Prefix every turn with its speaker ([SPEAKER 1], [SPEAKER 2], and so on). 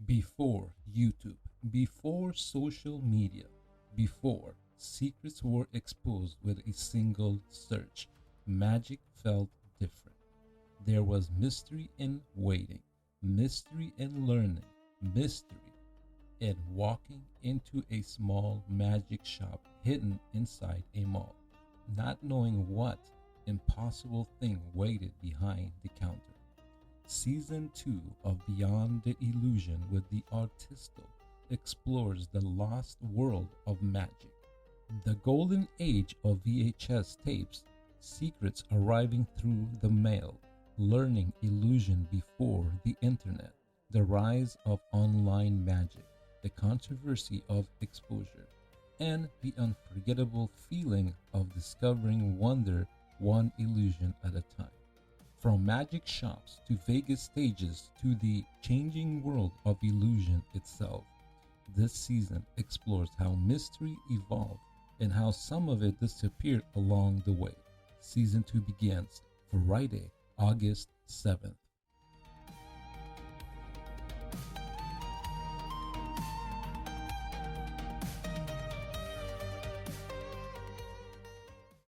[SPEAKER 1] Before YouTube, before social media, before secrets were exposed with a single search, magic felt different. There was mystery in waiting, mystery in learning, mystery in walking into a small magic shop hidden inside a mall, not knowing what impossible thing waited behind the counter. Season 2 of Beyond the Illusion with the R-TisT-O explores the lost world of magic. The golden age of VHS tapes, secrets arriving through the mail, learning illusion before the internet, the rise of online magic, the controversy of exposure, and the unforgettable feeling of discovering wonder one illusion at a time. From magic shops to Vegas stages to the changing world of illusion itself, this season explores how mystery evolved and how some of it disappeared along the way. Season 2 begins Friday, August 7th.